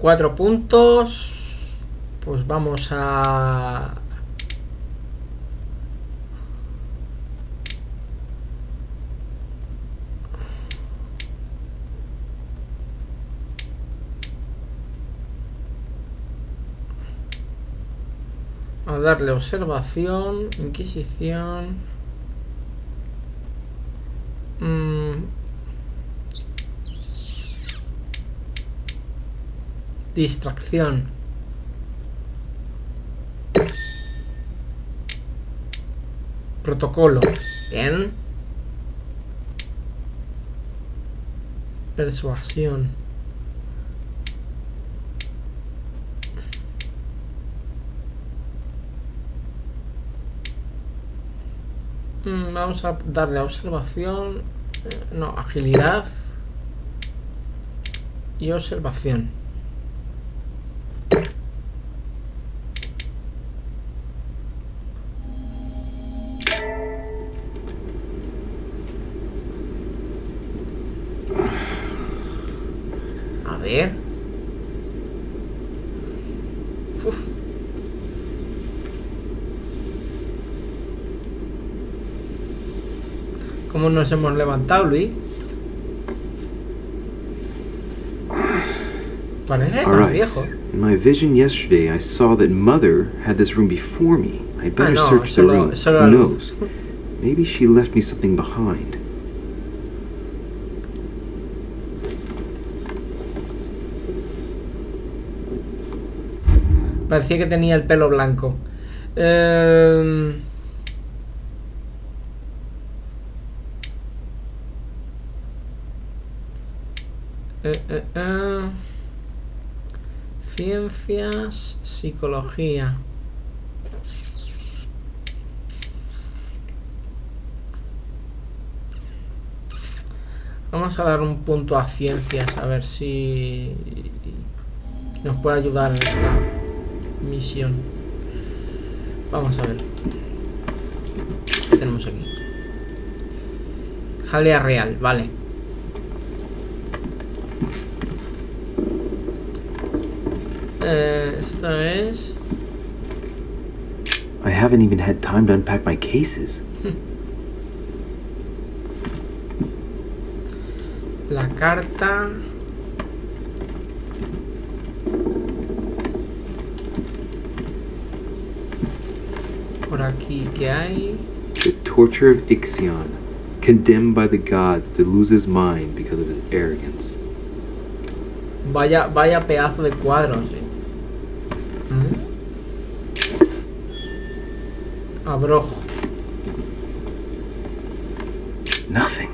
4 puntos. Pues vamos a darle observación, inquisición, distracción, protocolo, bien, persuasión, vamos a darle a observación, no, agilidad y observación. A ver. Uf. ¿Cómo nos hemos levantado, Luis? Parece más viejo. In my vision yesterday, I saw that Mother had this room before me. I'd better search the room. Who knows? Maybe she left me something behind. Parecía que tenía el pelo blanco. Ciencias, psicología. Vamos a dar un punto a ciencias, a ver si nos puede ayudar en esta misión. Vamos a ver. ¿Qué tenemos aquí? Jalea real, vale. Esta es... I haven't even had time to unpack my cases. La carta... Por aquí, ¿qué hay? The torture of Ixion, condemned by the gods to lose his mind because of his arrogance. Vaya pedazo de cuadros, ¿eh? Abrojo. Nothing.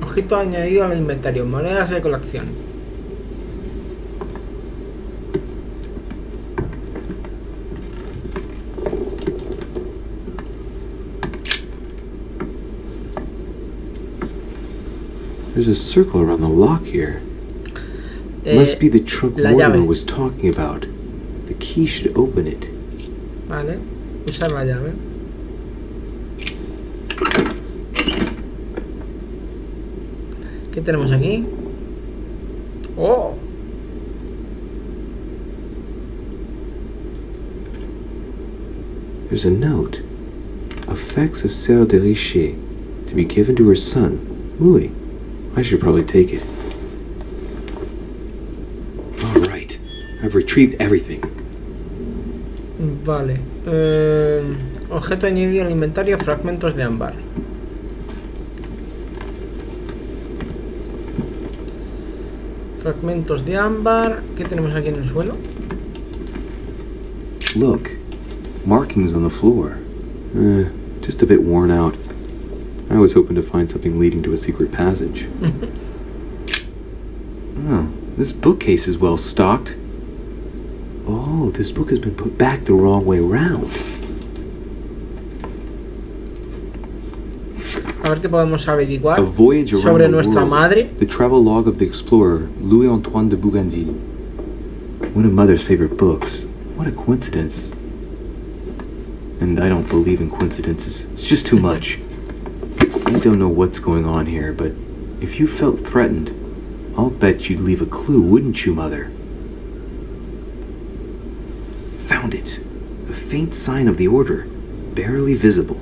Objeto añadido al inventario. Monedas de colección. There's a circle around the lock here. Must be the trunk Mortimer was talking about. The key should open it. Vale. Usar la llave. ¿Qué tenemos aquí? ¡Oh! There's a note. Effects of Sarah de Richet to be given to her son, Louis. I should probably take it. All right. I've retrieved everything. Vale. Objeto añadido al inventario, fragmentos de ámbar. Fragmentos de ámbar. ¿Qué tenemos aquí en el suelo? Look. Markings on the floor. Just a bit worn out. I was hoping to find something leading to a secret passage. Oh, this bookcase is well stocked. Oh, this book has been put back the wrong way round. A ver qué podemos averiguar A voyage around sobre the nuestra world. madre. The travel log of the explorer Louis-Antoine de Bougainville. One of Mother's favorite books. What a coincidence. And I don't believe in coincidences. It's just too much. I don't know what's going on here, but if you felt threatened, I'll bet you'd leave a clue, wouldn't you, Mother? Found it. A faint sign of the order, barely visible.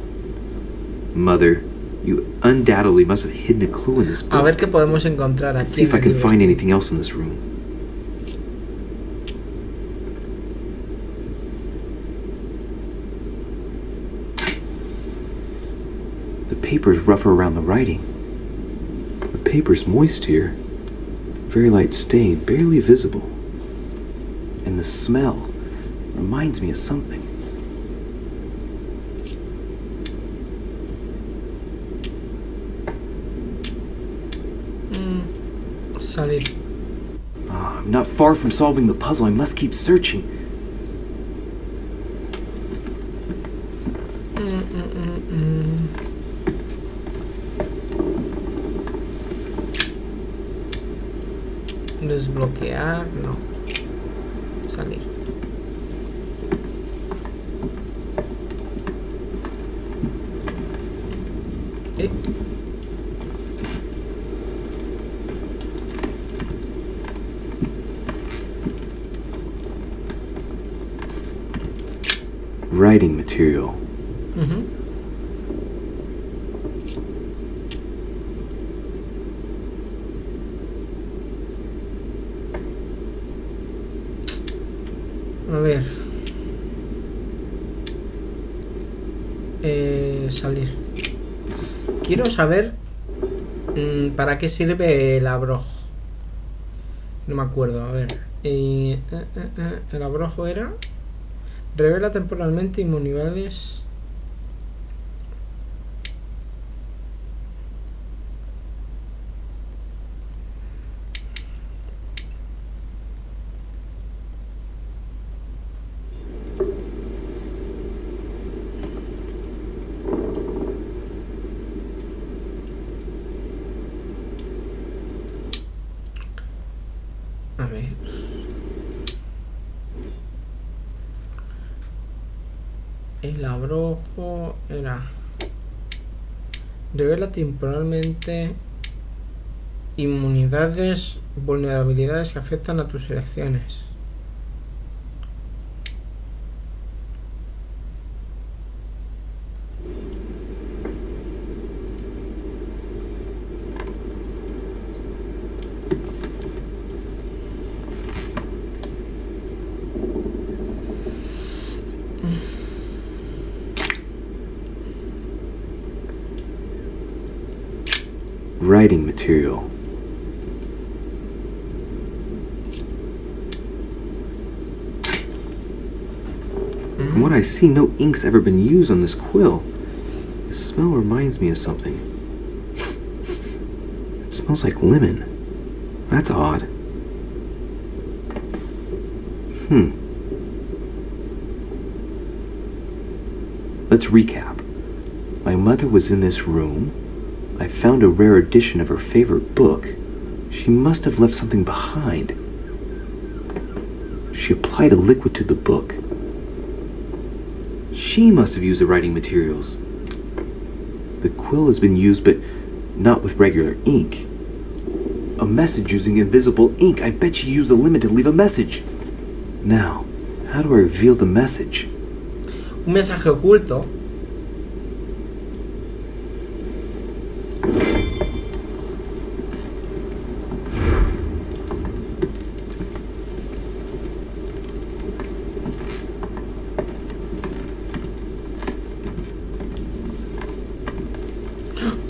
Mother, you undoubtedly must have hidden a clue in this book. A ver qué podemos encontrar aquí. Let's see if I can find anything else in this room. The paper's rougher around the writing. The paper's moist here. Very light stain, barely visible. And the smell reminds me of something. Salir. I'm not far from solving the puzzle. I must keep searching. Desbloquear, no. Salir. Writing material. A ver. Salir. Quiero saber para qué sirve el abrojo. No me acuerdo, a ver. El abrojo era... Revela temporalmente inmunidades. A ver. El abrojo era... Revela temporalmente inmunidades, vulnerabilidades que afectan a tus elecciones. Writing material. From what I see, no ink's ever been used on this quill. The smell reminds me of something. It smells like lemon. That's odd. Let's recap. My mother was in this room. I found a rare edition of her favorite book. She must have left something behind. She applied a liquid to the book. She must have used the writing materials. The quill has been used, but not with regular ink. A message using invisible ink. I bet she used a lemon to leave a message. Now, how do I reveal the message? Un mensaje oculto.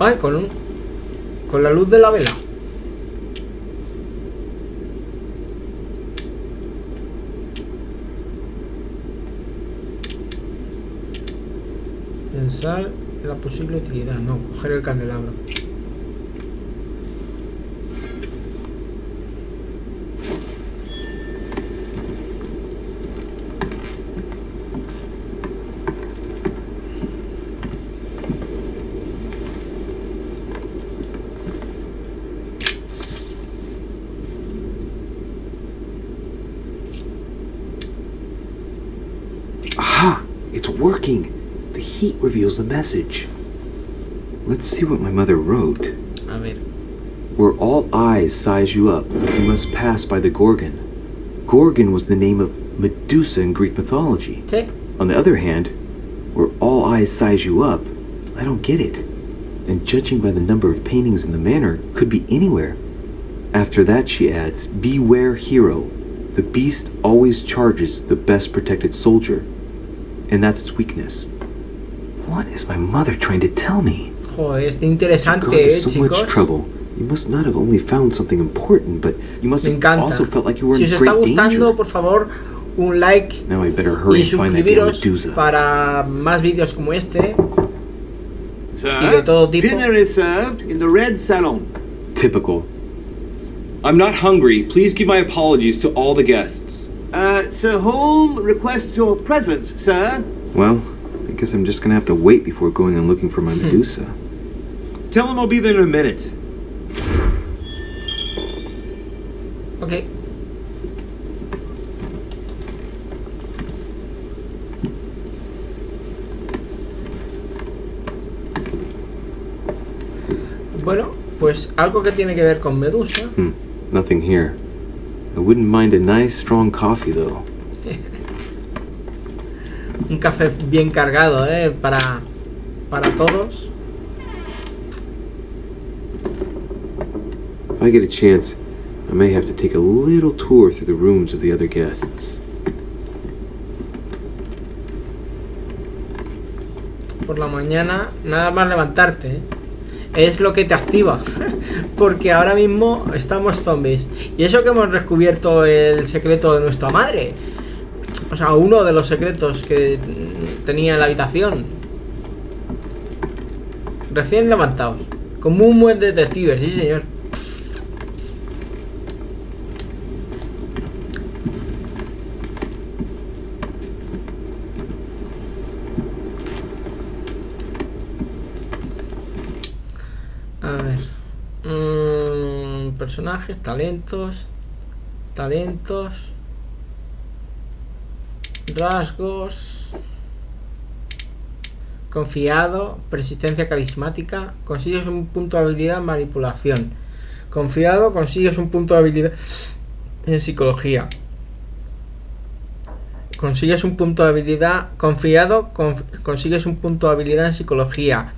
Ay, con la luz de la vela. Pensar en la posible utilidad. No, coger el candelabro. working. The heat reveals the message. Let's see what my mother wrote. A ver. Where all eyes size you up, you must pass by the Gorgon. Gorgon was the name of Medusa in Greek mythology. Sí. On the other hand, where all eyes size you up, I don't get it. And judging by the number of paintings in the manor, could be anywhere. After that, she adds, beware hero. The beast always charges the best protected soldier. And that's its weakness. What is my mother trying to tell me? Joder, está interesante, God is so chicos. much trouble. You must not have only found something important, but you must Me have encanta. also felt like you were Si in os está great gustando, danger. por favor, un like Now I better hurry y and find that damn suscribiros Medusa. para más vídeos como este. Sir, Y de todo tipo. dinner is served in the red salon. Typical. I'm not hungry. Please give my apologies to all the guests. Sir Holm requests your presence, sir. Well, I guess I'm just gonna have to wait before going and looking for my Medusa. Tell him I'll be there in a minute. Ok. Bueno, pues algo que tiene que ver con Medusa. Nothing here. I wouldn't mind a nice strong coffee though. Un café bien cargado, para todos. If I get a chance, I may have to take a little tour through the rooms of the other guests. Por la mañana, nada más levantarte, es lo que te activa. Porque ahora mismo estamos zombies. Y eso que hemos descubierto el secreto de nuestra madre. O sea, uno de los secretos que tenía en la habitación. Recién levantados. Como un buen detective, sí señor. A ver. Personajes, talentos. Rasgos. Confiado. Persistencia carismática. Consigues un punto de habilidad en manipulación. Confiado, consigues un punto de habilidad en psicología. Consigues un punto de habilidad. Confiado, consigues un punto de habilidad en psicología.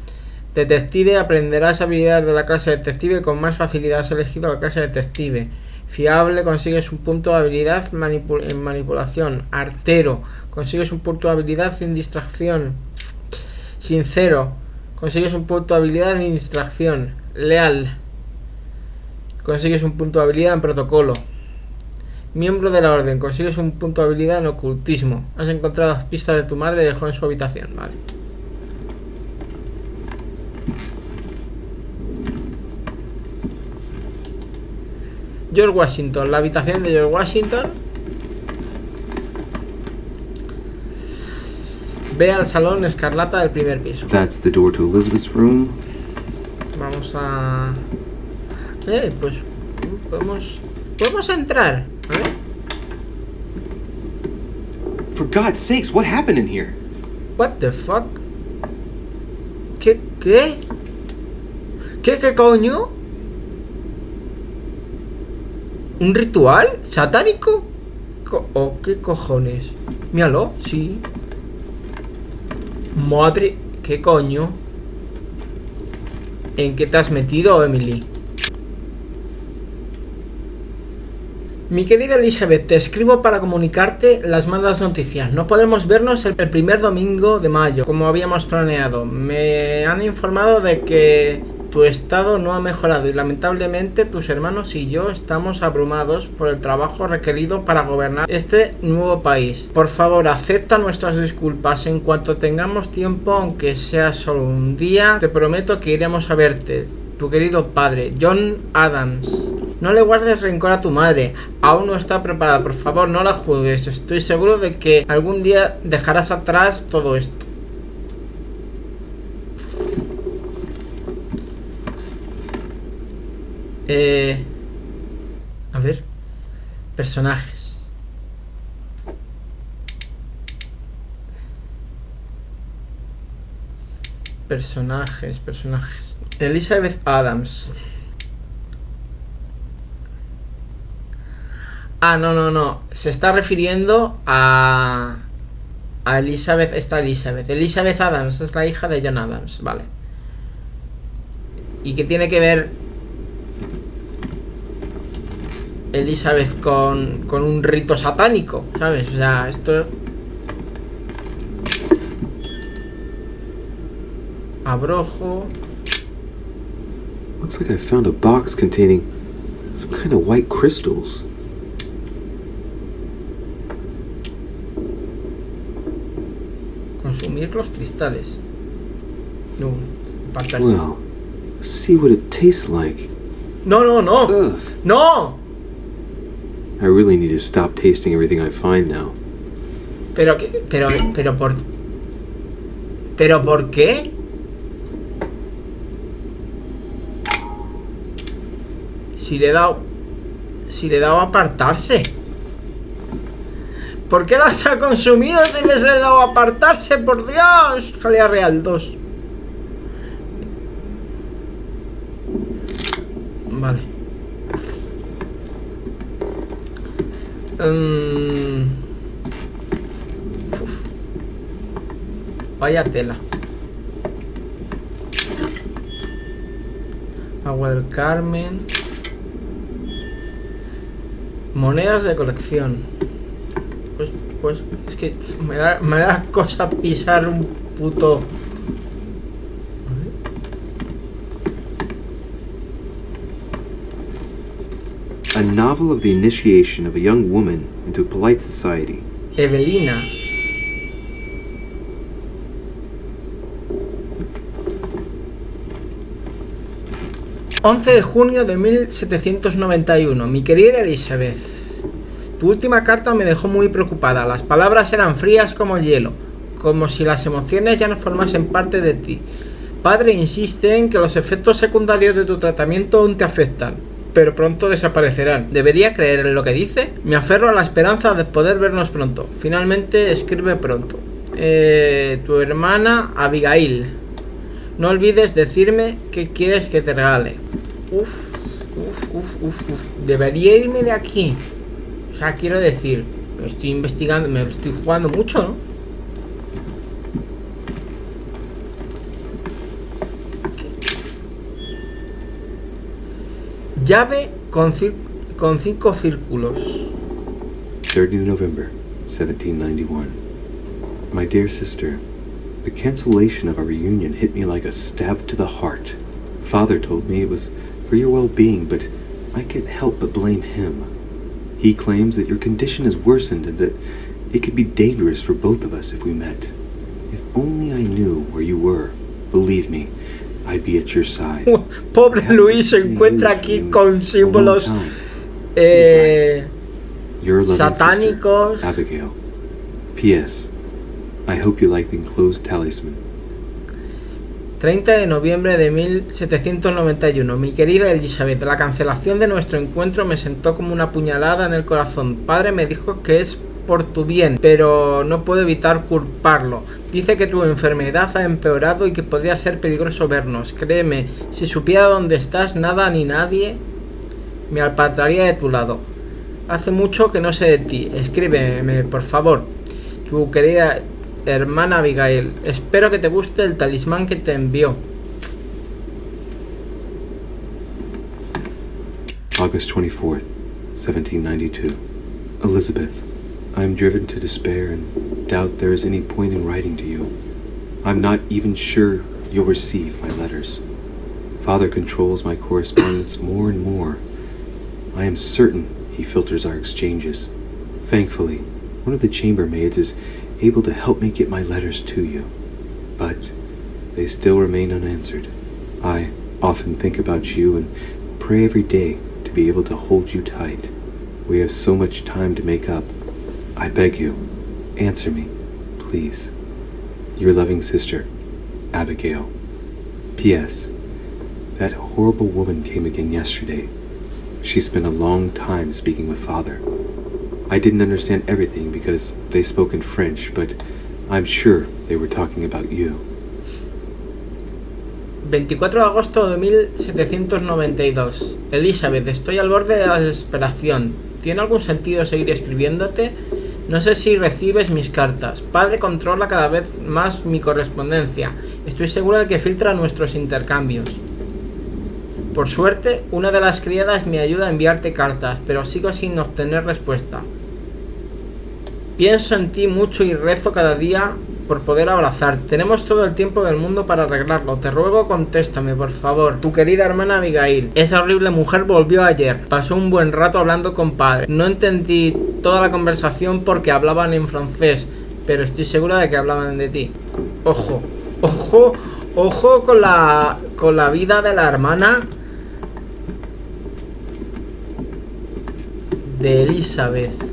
Detective, aprenderás habilidades de la clase detective. Con más facilidad has elegido la clase detective. Fiable, consigues un punto de habilidad en manipulación. Artero, consigues un punto de habilidad en distracción. Sincero, consigues un punto de habilidad en distracción. Leal, consigues un punto de habilidad en protocolo. Miembro de la orden, consigues un punto de habilidad en ocultismo. Has encontrado las pistas de tu madre y dejó en su habitación. Vale. George Washington, la habitación de George Washington. Ve al salón escarlata del primer piso. That's the door to Elizabeth's room. Vamos a... pues podemos entrar. A ver. For God's sakes, what happened in here? What the fuck? ¿Qué coño? ¿Un ritual satánico? ¿O qué cojones? Míralo, sí. Madre, ¿qué coño? ¿En qué te has metido, Emily? Mi querida Elisabeth, te escribo para comunicarte las malas noticias. No podremos vernos el primer domingo de mayo, como habíamos planeado. Me han informado de que tu estado no ha mejorado y lamentablemente tus hermanos y yo estamos abrumados por el trabajo requerido para gobernar este nuevo país. Por favor, acepta nuestras disculpas en cuanto tengamos tiempo, aunque sea solo un día. Te prometo que iremos a verte. Tu querido padre, John Adams. No le guardes rencor a tu madre. Aún no está preparada. Por favor, no la juzgues. Estoy seguro de que algún día dejarás atrás todo esto. A ver. Personajes. Personajes. Elisabeth Adams. Ah, no. Se está refiriendo a Elisabeth. Elisabeth Adams es la hija de John Adams, vale. ¿Y qué tiene que ver Elisabeth con un rito satánico? ¿Sabes? O sea, esto... Abrojo. Looks like I found a box containing some kind of white crystals. Consumir los cristales. No, apartarse. Well, see what it tastes like. No. Ugh. ¡No! I really need to stop tasting everything I find now. Pero ¿por qué? Si le he dado a apartarse. ¿Por qué las ha consumido si les he dado a apartarse? ¡Por Dios! Jalea Real 2. Vale. Vaya tela. Agua del Carmen. Monedas de colección. Pues es que me da cosa pisar un puto... A novel of the initiation of a young woman into polite society. Evelina. «11 de junio de 1791. Mi querida Elisabeth, tu última carta me dejó muy preocupada. Las palabras eran frías como el hielo, como si las emociones ya no formasen parte de ti. Padre insiste en que los efectos secundarios de tu tratamiento aún te afectan, pero pronto desaparecerán. ¿Debería creer en lo que dice? Me aferro a la esperanza de poder vernos pronto. Finalmente, escribe pronto. Tu hermana Abigail. No olvides decirme qué quieres que te regale». Uf. Debería irme de aquí. O sea, quiero decir, estoy investigando, me lo estoy jugando mucho, ¿no? Llave con 5 círculos. 3rd November, 1791. My dear sister, the cancellation of our reunion hit me like a stab to the heart. Father told me it was for your well-being, but I can't help but blame him. He claims that your condition has worsened and that it could be dangerous for both of us if we met. If only I knew where you were, believe me, I'd be at your side. Pobre Luis se encuentra aquí con símbolos satánicos. Abigail. P.S. I hope you like the enclosed talisman. 30 de noviembre de 1791. Mi querida Elisabeth, la cancelación de nuestro encuentro me sentó como una puñalada en el corazón. Padre me dijo que es por tu bien, pero no puedo evitar culparlo. Dice que tu enfermedad ha empeorado y que podría ser peligroso vernos. Créeme, si supiera dónde estás, nada ni nadie me apartaría de tu lado. Hace mucho que no sé de ti. Escríbeme, por favor. Tu querida hermana Abigail. Espero que te guste el talismán que te envió. August 24th, 1792. Elisabeth, I am driven to despair and doubt there is any point in writing to you. I'm not even sure you'll receive my letters. Father controls my correspondence more and more. I am certain he filters our exchanges. Thankfully, one of the chambermaids is able to help me get my letters to you, but they still remain unanswered. I often think about you and pray every day to be able to hold you tight. We have so much time to make up. I beg you, answer me, please. Your loving sister, Abigail. P.S. That horrible woman came again yesterday. She spent a long time speaking with Father. I didn't understand everything because they spoke in French, but I'm sure they were talking about you. 24 de agosto de 1792. Elisabeth, estoy al borde de la desesperación. ¿Tiene algún sentido seguir escribiéndote? No sé si recibes mis cartas. Padre controla cada vez más mi correspondencia. Estoy seguro de que filtra nuestros intercambios. Por suerte, una de las criadas me ayuda a enviarte cartas, pero sigo sin obtener respuesta. Pienso en ti mucho y rezo cada día por poder abrazarte. Tenemos todo el tiempo del mundo para arreglarlo. Te ruego, contéstame, por favor. Tu querida hermana Abigail. Esa horrible mujer volvió ayer. Pasó un buen rato hablando con padre. No entendí toda la conversación porque hablaban en francés, pero estoy segura de que hablaban de ti. Ojo, ojo, ojo con la vida de la hermana de Elisabeth.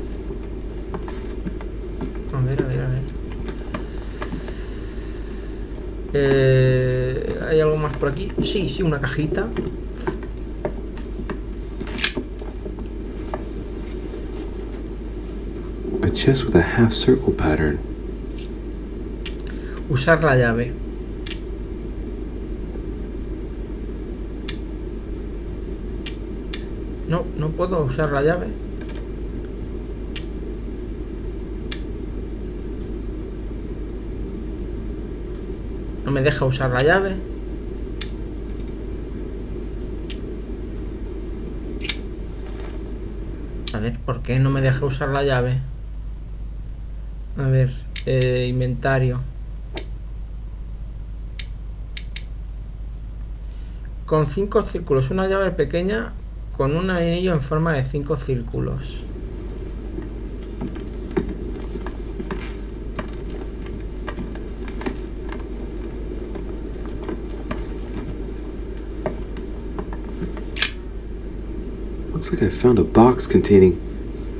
A ver. ¿Hay algo más por aquí? Sí, una cajita. A chest with a half circle pattern. Usar la llave. No puedo usar la llave. No me deja usar la llave. A ver, ¿por qué no me deja usar la llave? A ver, inventario. Con 5 círculos, una llave pequeña con un anillo en forma de 5 círculos. Looks like I found a box containing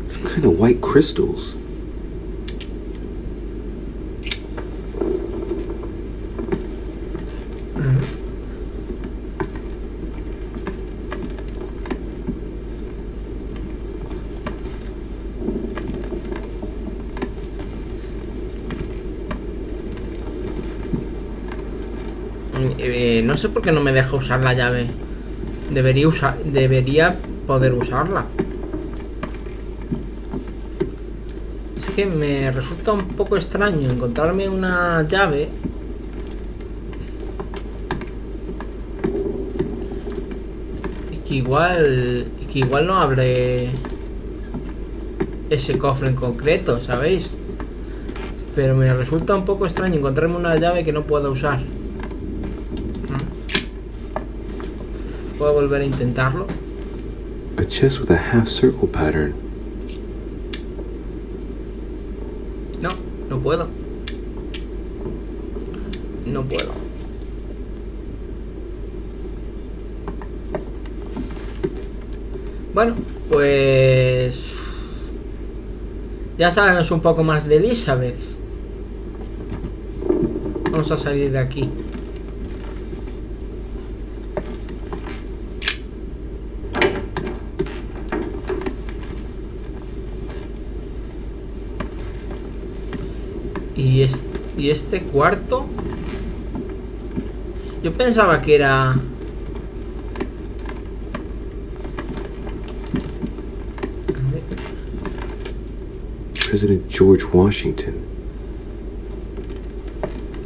some kind of white crystals. No sé por qué no me deja usar la llave. Debería poder usarla. Es que me resulta un poco extraño encontrarme una llave y que igual no abre ese cofre en concreto, ¿sabéis? Pero me resulta un poco extraño encontrarme una llave que no puedo usar. ¿Puedo volver a intentarlo? A chest with a half circle pattern. No puedo. No puedo. Bueno, pues ya sabemos un poco más de Elisabeth. Vamos a salir de aquí. Y este cuarto, yo pensaba que era... President George Washington.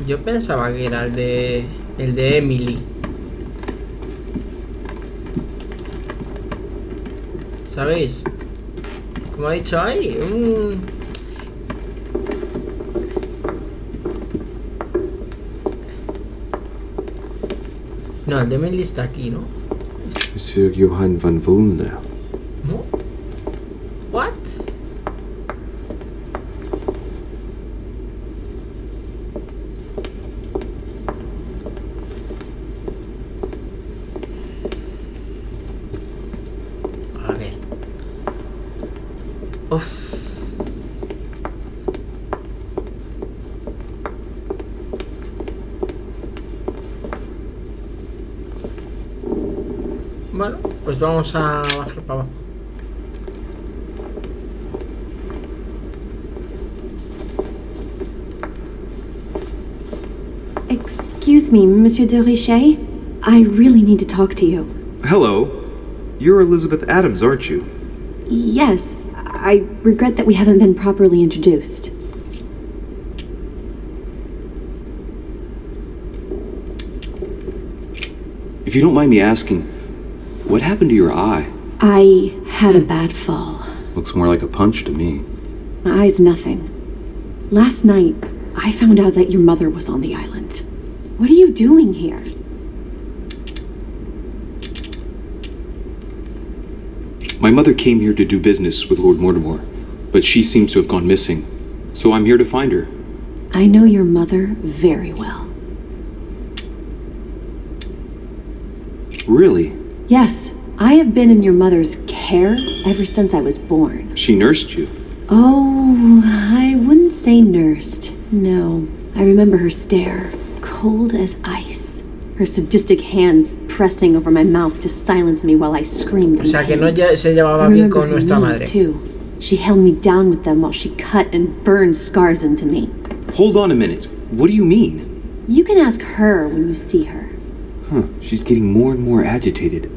Yo pensaba que era el de Emily. ¿Sabéis? Como ha dicho ahí, No, el de Emily está aquí, ¿no? Monsieur Johann van Volner. ¿No? ¿What? A ver. Uf. Bueno, pues vamos a bajar para abajo. Excuse me, Monsieur de Richet. I really need to talk to you. Hello. You're Elizabeth Adams, aren't you? Yes, I regret that we haven't been properly introduced. If you don't mind me asking, what happened to your eye? I had a bad fall. Looks more like a punch to me. My eye's nothing. Last night, I found out that your mother was on the island. What are you doing here? My mother came here to do business with Lord Mortimer, but she seems to have gone missing. So I'm here to find her. I know your mother very well. Really? Yes, I have been in your mother's care ever since I was born. She nursed you? Oh, I wouldn't say nursed. No, I remember her stare, cold as ice. Her sadistic hands pressing over my mouth to silence me while I screamed. O sea que no se llevaba bien con nuestra madre. Too. She held me down with them while she cut and burned scars into me. Hold on a minute. What do you mean? You can ask her when you see her. Huh, she's getting more and more agitated.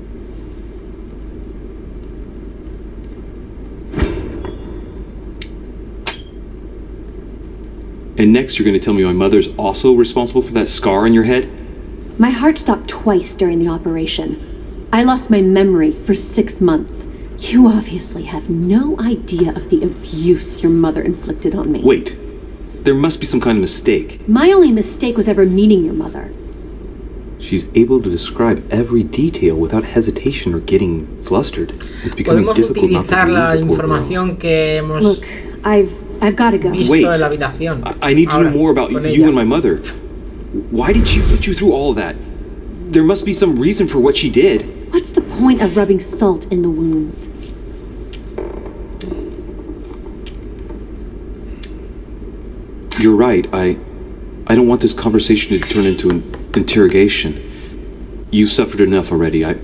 And next you're going to tell me my mother's also responsible for that scar on your head? My heart stopped twice during the operation. I lost my memory for 6 months. You obviously have no idea of the abuse your mother inflicted on me. Wait, there must be some kind of mistake. My only mistake was ever meeting your mother. She's able to describe every detail without hesitation or getting flustered. It's becoming Podemos difficult not to utilizar la believe the poor girl. información que hemos Look, I've got to go. visto Wait, en la habitación. I need to Ahora, know more about con you ella. and my mother. Why did she put you through all of that? There must be some reason for what she did. What's the point of rubbing salt in the wounds? You're right. I don't want this conversation to turn into an interrogation. You've suffered enough already. I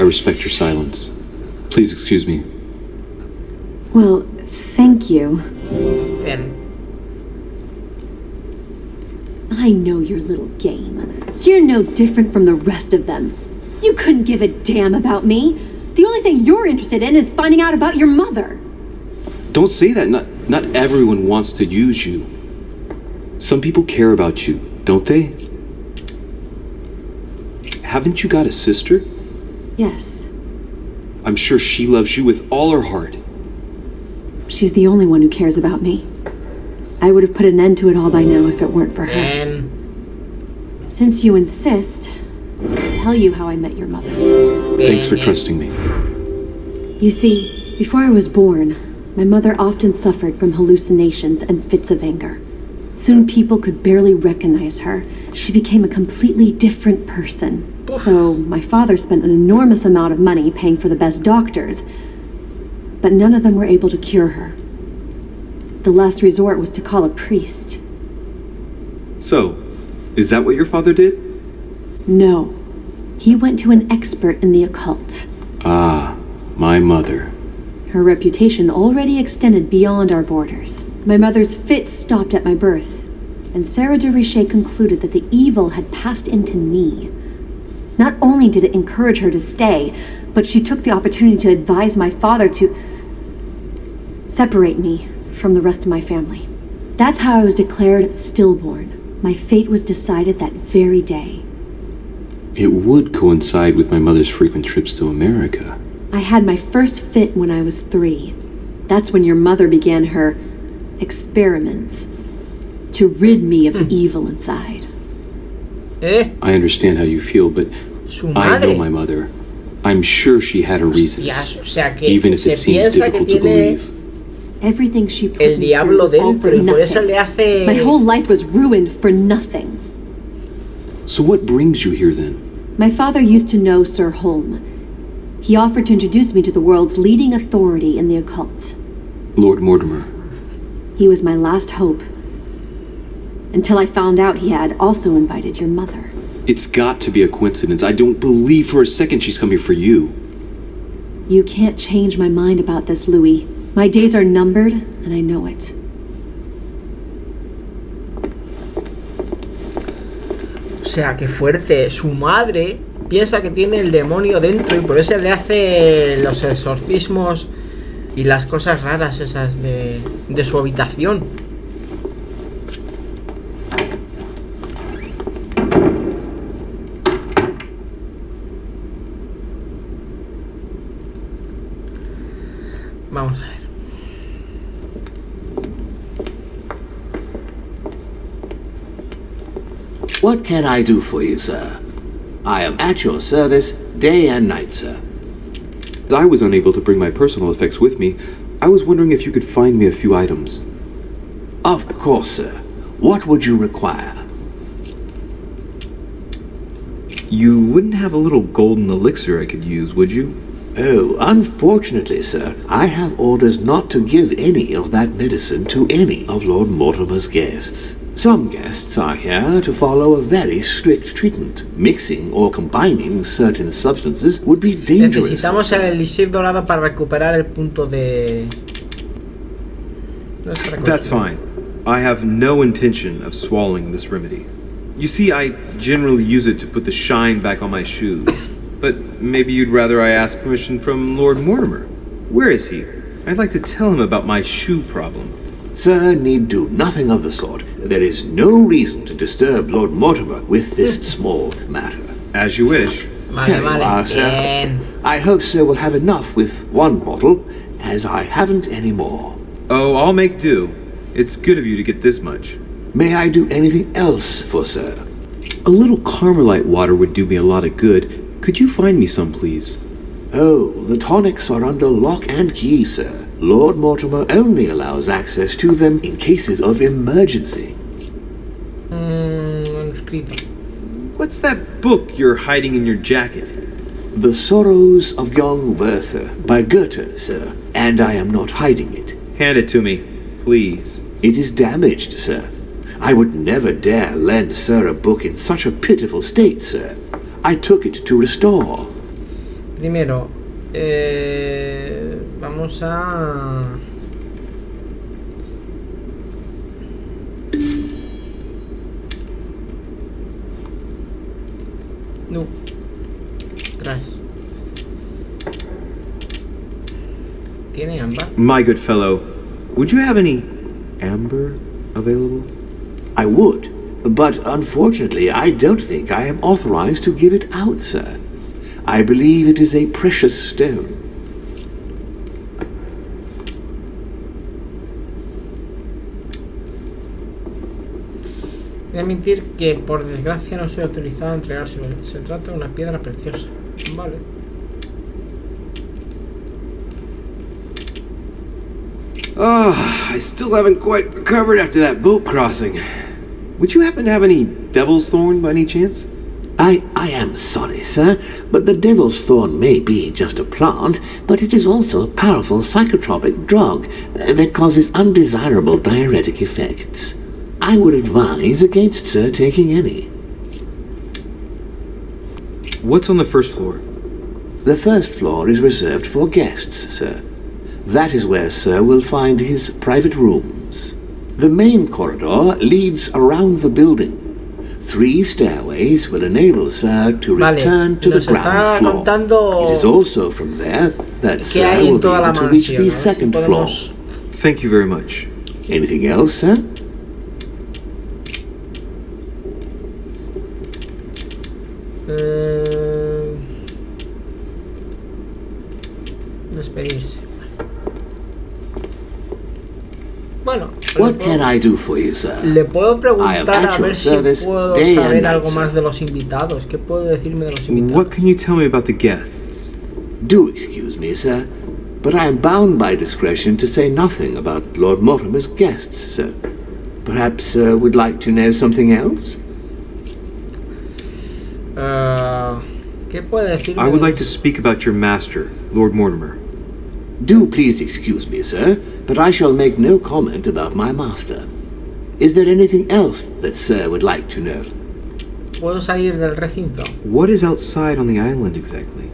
respect your silence. Please excuse me. Well, thank you. Bien. I know your little game. You're no different from the rest of them. You couldn't give a damn about me. The only thing you're interested in is finding out about your mother. Don't say that. Not everyone wants to use you. Some people care about you, don't they? Haven't you got a sister? Yes. I'm sure she loves you with all her heart. She's the only one who cares about me. I would have put an end to it all by now if it weren't for her. Bien. Since you insist, I'll tell you how I met your mother. Thanks for Bien. trusting me. You see, before I was born, my mother often suffered from hallucinations and fits of anger. Soon people could barely recognize her. She became a completely different person. So my father spent an enormous amount of money paying for the best doctors, but none of them were able to cure her. The last resort was to call a priest. So, is that what your father did? No. He went to an expert in the occult. Ah, my mother. Her reputation already extended beyond our borders. My mother's fits stopped at my birth, and Sarah de Richet concluded that the evil had passed into me. Not only did it encourage her to stay, but she took the opportunity to advise my father to separate me from the rest of my family. That's how I was declared stillborn. My fate was decided that very day. It would coincide with my mother's frequent trips to America. I had my first fit when I was 3. That's when your mother began her experiments to rid me of the evil inside. I understand how you feel, but Su I know madre. my mother. I'm sure she had her reasons, Hostias, o sea que even if se it seems piensa que difficult to tiene believe. Everything she put el me diablo through was all for dentro y por eso nothing. le hace... My whole life was ruined for nothing. So what brings you here then? My father used to know Sir Holm. He offered to introduce me to the world's leading authority in the occult. Lord Mortimer. He was my last hope. Until I found out he had also invited your mother. It's got to be a coincidence. I don't believe for a second she's come here for you. You can't change my mind about this, Louis. My days are numbered, and I know it. O sea, qué fuerte. Su madre piensa que tiene el demonio dentro y por eso le hace los exorcismos y las cosas raras esas de su habitación. Vamos a ver. What can I do for you, sir? I am at your service day and night, sir. As I was unable to bring my personal effects with me, I was wondering if you could find me a few items. Of course, sir. What would you require? You wouldn't have a little golden elixir I could use, would you? Oh, unfortunately, sir, I have orders not to give any of that medicine to any of Lord Mortimer's guests. Some guests are here to follow a very strict treatment. Mixing or combining certain substances would be dangerous. Necesitamos el elixir dorado para recuperar el punto de... That's fine. I have no intention of swallowing this remedy. You see, I generally use it to put the shine back on my shoes. But maybe you'd rather I ask permission from Lord Mortimer. Where is he? I'd like to tell him about my shoe problem. Sir need do nothing of the sort. There is no reason to disturb Lord Mortimer with this small matter. As you wish. Here you are, sir. I hope sir will have enough with one bottle, as I haven't any more. Oh, I'll make do. It's good of you to get this much. May I do anything else for sir? A little Carmelite water would do me a lot of good. Could you find me some, please? Oh, the tonics are under lock and key, sir. Lord Mortimer only allows access to them in cases of emergency. Manuscrito. What's that book you're hiding in your jacket? The Sorrows of Young Werther by Goethe, sir, and I am not hiding it. Hand it to me, please. It is damaged, sir. I would never dare lend sir a book in such a pitiful state, sir. I took it to restore. Primero, vamos a... No. Traes. ¿Tiene ámbar? My good fellow, would you have any amber available? I would, but unfortunately I don't think I am authorized to give it out, sir. I believe it is a precious stone. Voy a admitir que por desgracia no estoy autorizado a entregárselo. Se trata de una piedra preciosa. Vale. Oh, I still haven't quite recovered after that boat crossing. Would you happen to have any devil's thorn by any chance? I am sorry, sir, but the devil's thorn may be just a plant, but it is also a powerful psychotropic drug that causes undesirable diuretic effects. I would advise against sir taking any. What's on the first floor? The first floor is reserved for guests, sir. That is where sir will find his private rooms. The main corridor leads around the building. 3 stairways will enable sir to return to the ground floor. It is also from there that sir will be able to reach the second floor. Thank you very much. Anything else, sir? Despedirse. Bueno, what can I do for you, sir? Le puedo preguntar a ver si puedo saber algo más de los invitados. ¿Qué puedo decirme de los invitados? What can you tell me about the guests? Do excuse me, sir, but I am bound by discretion to say nothing about Lord Mortimer's guests, sir. Perhaps sir would like to know something else? ¿Qué puede decirme? I would like to speak about your master, Lord Mortimer. Do please excuse me, sir, but I shall make no comment about my master. Is there anything else that sir would like to know? ¿Puedo salir del recinto? What is outside on the island exactly?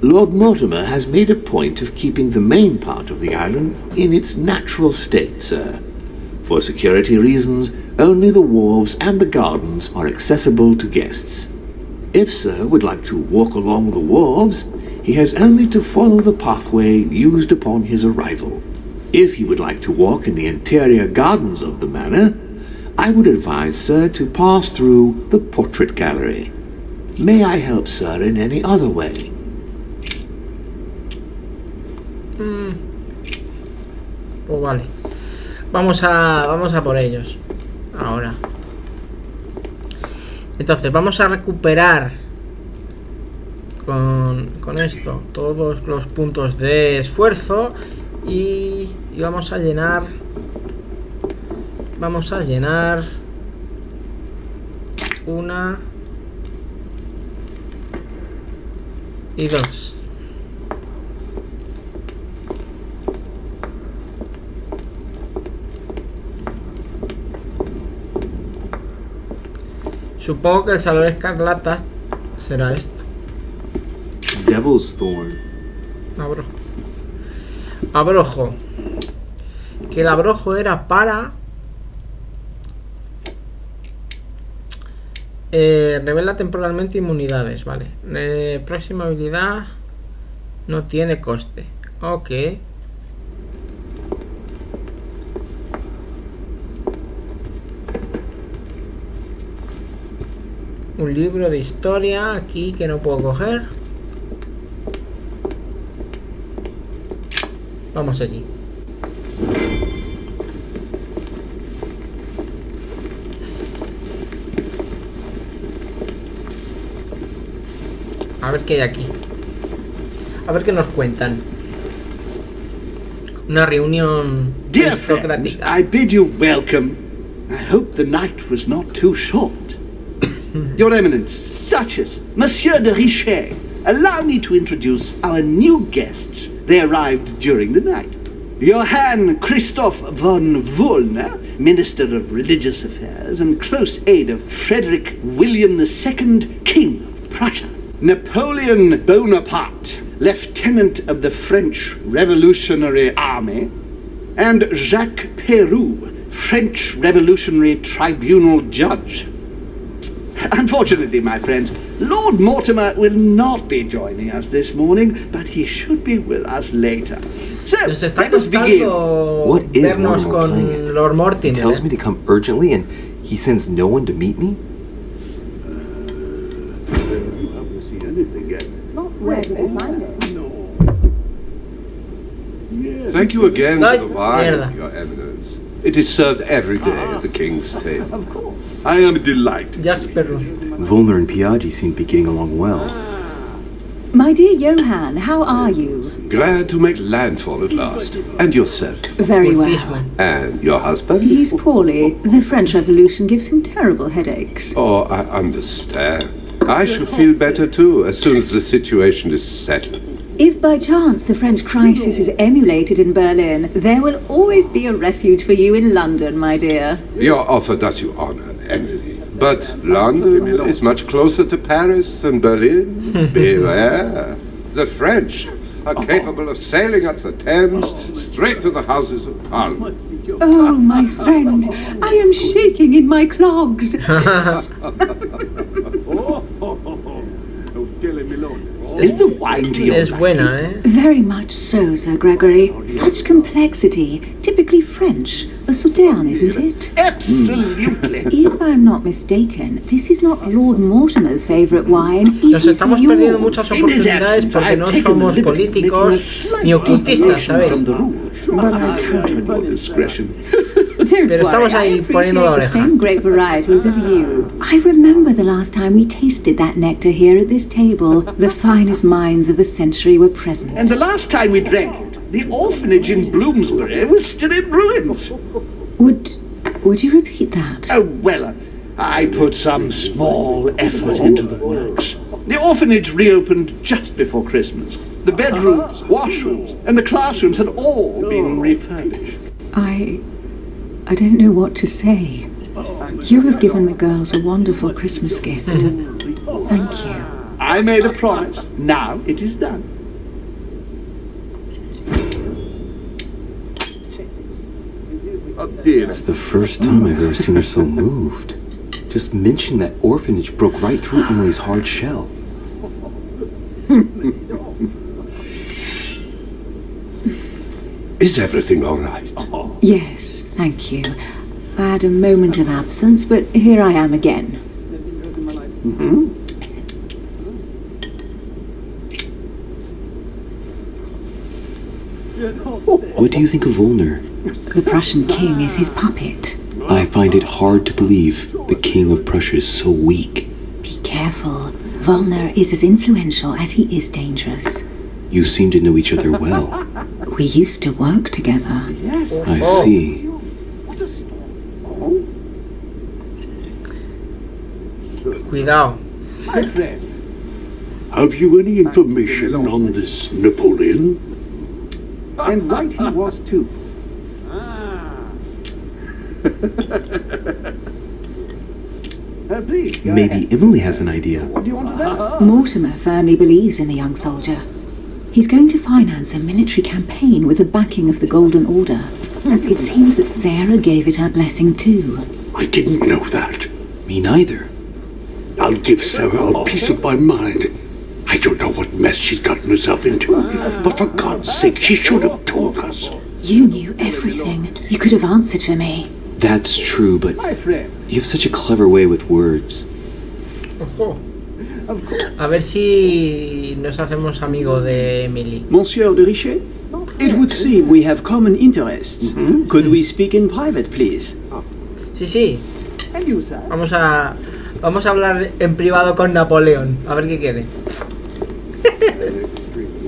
Lord Mortimer has made a point of keeping the main part of the island in its natural state, sir. For security reasons, only the wharves and the gardens are accessible to guests. If Sir would like to walk along the wharves, he has only to follow the pathway used upon his arrival. If he would like to walk in the interior gardens of the manor, I would advise Sir to pass through the portrait gallery. May I help Sir in any other way? Pues vale. Vamos a por ellos. Ahora. Entonces, vamos a recuperar con esto todos los puntos de esfuerzo y vamos a llenar una y dos. Supongo que el salón escarlata será esto. Devil's Thorn. Abrojo. Que el abrojo era para... revela temporalmente inmunidades, vale. Próxima habilidad no tiene coste. Ok. Un libro de historia aquí que no puedo coger. Vamos allí. A ver qué hay aquí. A ver qué nos cuentan. Una reunión Dear friends, aristocrática. I bid you welcome. I hope the night was not too short. Your Eminence, Duchess, Monsieur de Richet, allow me to introduce our new guests. They arrived during the night. Johann Christoph von Wollner, Minister of Religious Affairs and close aide of Frederick William II, King of Prussia. Napoleon Bonaparte, Lieutenant of the French Revolutionary Army. And Jacques Peroux, French Revolutionary Tribunal Judge. Unfortunately, my friends, Lord Mortimer will not be joining us this morning, but he should be with us later. So, Nos está let us begin. costando What is vernos Mortimer playing con at? Lord He Mortimer. tells me to come urgently and he sends no one to meet me? Where did you find it? Thank you again Ay, for the wine, mierda. Your Eminence. It is served every day at the King's table. Of course. I am delighted. Jasper. Volner and Piaggi seem to be getting along well. My dear Johann, how are you? Glad to make landfall at last. And yourself. Very well. Cultismo. And your husband? He's poorly. The French Revolution gives him terrible headaches. Oh, I understand. I shall feel better too as soon as the situation is settled. If by chance the French crisis is emulated in Berlin, there will always be a refuge for you in London, my dear. Your offer does you honor, Emily. But London is much closer to Paris than Berlin. Beware. The French are capable of sailing up the Thames straight to the Houses of Parliament. Oh, my friend, I am shaking in my clogs. Is the wine to your Es buena, ¿eh? Very much so, Sir Gregory. Such complexity. Typically French. A souterrain, isn't it? Absolutely. If I'm not mistaken, this is not Lord Mortimer's favourite wine. It Nos is estamos perdiendo yours. muchas In his oportunidades absence, porque I've no taken the somos liberty of making a políticos slight ni ocultistas, deviation ¿sabes? from the rule, but I count on your discretion. Don't Pero estamos worry, ahí I poniendo la appreciate the oreja. same great varieties as you. I remember the last time we tasted that nectar here at this table. The finest minds of the century were present. And the last time we drank it, the orphanage in Bloomsbury was still in ruins. Would you repeat that? Oh, well, I put some small effort into the works. The orphanage reopened just before Christmas. The bedrooms, washrooms, and the classrooms had all been refurbished. I don't know what to say. You have given the girls a wonderful Christmas gift. Thank you. I made a promise. Now it is done. Oh, dear. It's the first time I've ever seen her so moved. Just mentioning that orphanage broke right through Emily's hard shell. Is everything all right? Yes, thank you. I had a moment of absence, but here I am again. What do you think of Volner? The Prussian king is his puppet. I find it hard to believe the king of Prussia is so weak. Be careful. Volner is as influential as he is dangerous. You seem to know each other well. We used to work together. I see. Cuidado. My friend, have you any information on this Napoleon? And right he was too. Please, Maybe Emily has an idea. What do you want to know? Mortimer firmly believes in the young soldier. He's going to finance a military campaign with the backing of the Golden Order. It seems that Sarah gave it her blessing too. I didn't know that. Me neither. I'll give Sarah a piece of my mind. I don't know what mess she's gotten herself into, but for God's sake, she should have told us. You knew everything. You could have answered for me. That's true, but My friend, you have such a clever way with words. Ojo. A ver si nos hacemos amigo de Emily. Monsieur de Richet, it would seem we have common interests. Could we speak in private, please? Sí, sí. and you, sir? Vamos a hablar en privado con Napoleón. A ver qué quiere.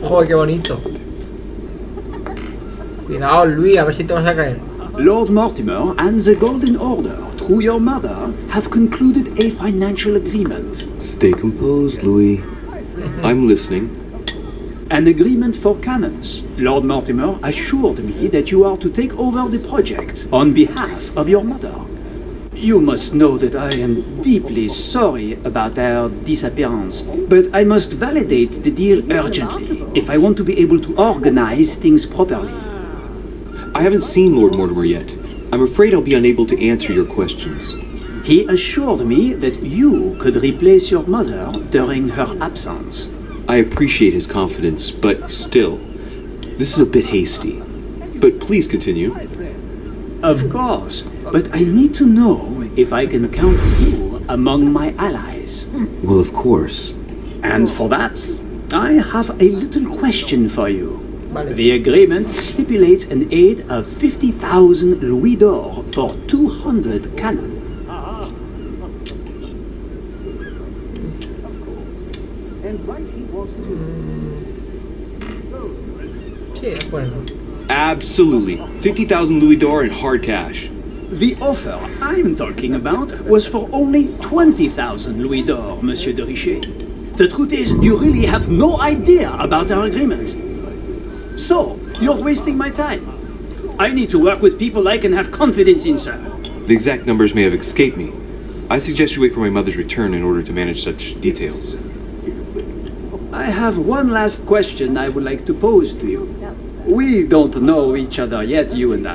Joder, qué bonito. Cuidado, Luis, a ver si te vas a caer. Lord Mortimer and the Golden Order, through your mother, have concluded a financial agreement. Stay composed, Louis. I'm listening. An agreement for cannons. Lord Mortimer assured me that you are to take over the project on behalf of your mother. You must know that I am deeply sorry about their disappearance, but I must validate the deal urgently if I want to be able to organize things properly. I haven't seen Lord Mortimer yet. I'm afraid I'll be unable to answer your questions. He assured me that you could replace your mother during her absence. I appreciate his confidence, but still, this is a bit hasty. But please continue. Of course, but I need to know if I can count you among my allies. Well, of course. And for that, I have a little question for you. Vale. The agreement stipulates an aid of 50,000 louis d'or for 200 cannon. And right he was too. Sí, de acuerdo. Absolutely. 50,000 louis d'or in hard cash. The offer I'm talking about was for only 20,000 louis d'or, Monsieur de Richet. The truth is, you really have no idea about our agreement. So, you're wasting my time. I need to work with people I can have confidence in, sir. The exact numbers may have escaped me. I suggest you wait for my mother's return in order to manage such details. I have one last question I would like to pose to you. We don't know each other yet, you and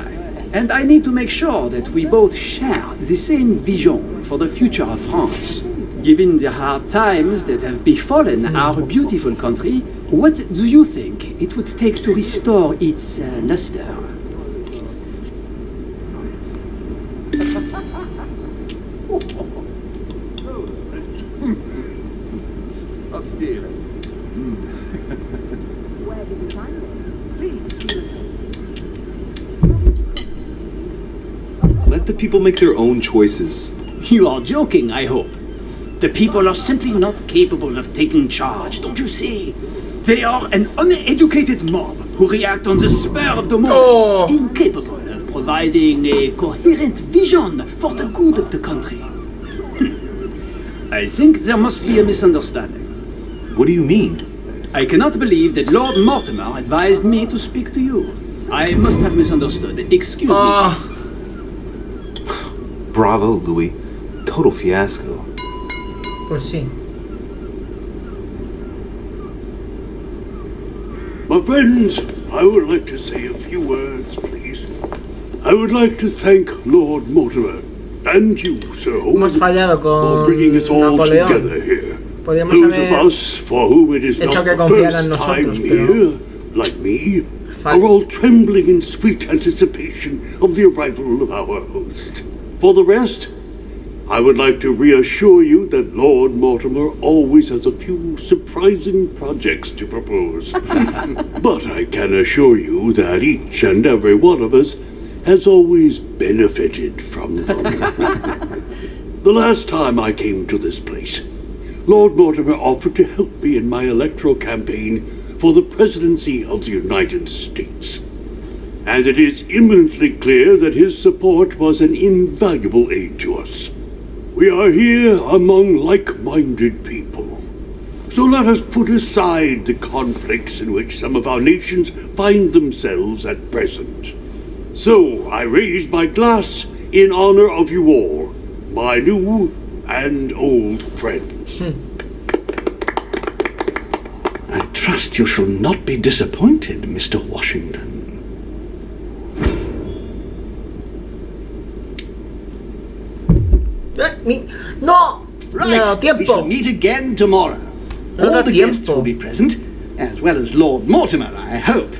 I need to make sure that we both share the same vision for the future of France. Given the hard times that have befallen our beautiful country, what do you think it would take to restore its luster? Let the people make their own choices. You are joking, I hope. The people are simply not capable of taking charge, don't you see? They are an uneducated mob who react on the spur of the moment, incapable of providing a coherent vision for the good of the country. I think there must be a misunderstanding. What do you mean? I cannot believe that Lord Mortimer advised me to speak to you. I must have misunderstood. Excuse me, please. Bravo, Louis. Total fiasco. Pues sí. My friends, I would like to say a few words, please. I would like to thank Lord Mortimer And you, Sir Hemos Holmes, fallado for bringing us con all Napoleón. together here. Podríamos Those haber of us for whom it is hecho not que the confiara en first nosotros, time pero here, like me, are all trembling in sweet anticipation of the arrival of our host. For the rest, I would like to reassure you that Lord Mortimer always has a few surprising projects to propose. But I can assure you that each and every one of us has always benefited from them. The last time I came to this place, Lord Mortimer offered to help me in my electoral campaign for the presidency of the United States. And it is eminently clear that his support was an invaluable aid to us. We are here among like-minded people. So let us put aside the conflicts in which some of our nations find themselves at present. So I raise my glass in honor of you all, my new and old friends. I trust you shall not be disappointed, Mr. Washington. ¡No! Right, ¡Me ha dado we shall tiempo! meet again tomorrow. No da All the guests tiempo. will be present, as well as Lord Mortimer, I hope.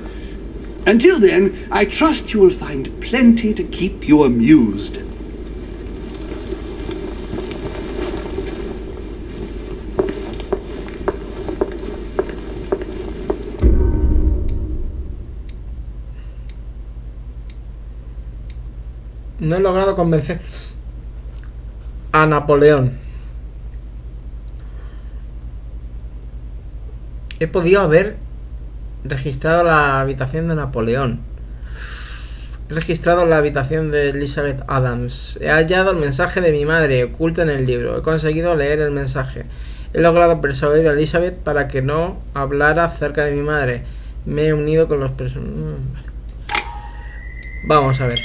Until then, I trust you will find plenty to keep you amused. No he logrado convencer a Napoleón. He podido haber registrado la habitación de Napoleón. He registrado la habitación de Elisabeth Adams. He hallado el mensaje de mi madre oculto en el libro. He conseguido leer el mensaje. He logrado persuadir a Elisabeth para que no hablara acerca de mi madre. Me he unido con los personajes. Vamos a ver.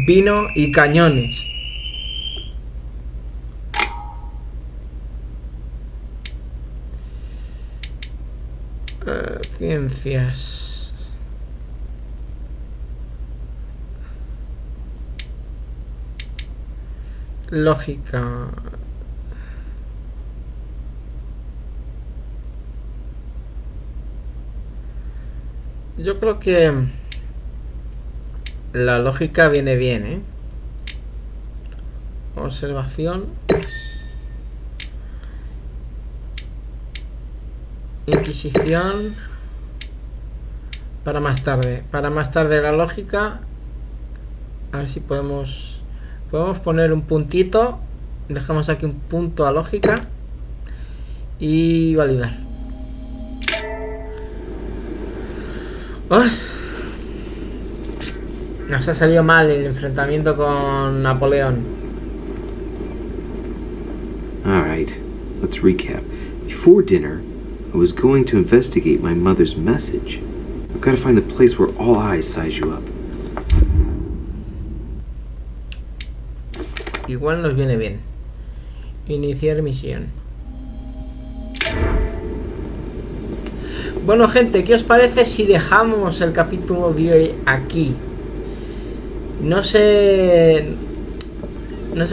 Vino y cañones. Ciencias. Lógica. Yo creo que la lógica viene bien, ¿eh? Observación. Inquisición. Para más tarde. Para más tarde la lógica. A ver si podemos poner un puntito. Dejamos aquí un punto a lógica. Y validar. ¡Ay! Nos ha salido mal el enfrentamiento con Napoleón. Alright, let's recap. Before dinner, I was going to investigate my mother's message. I've got to find the place where all eyes size you up. Igual nos viene bien. Iniciar misión. Bueno, gente, ¿qué os parece si dejamos el capítulo de hoy aquí? No sé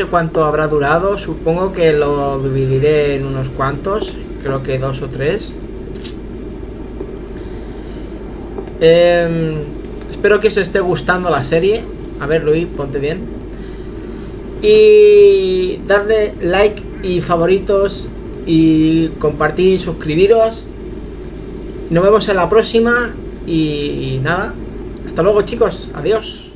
cuánto habrá durado. Supongo que lo dividiré en unos cuantos. Creo que 2 o 3. Espero que os esté gustando la serie. A ver, Luis, ponte bien. Y darle like y favoritos. Y compartir y suscribiros. Nos vemos en la próxima. Y nada. Hasta luego, chicos. Adiós.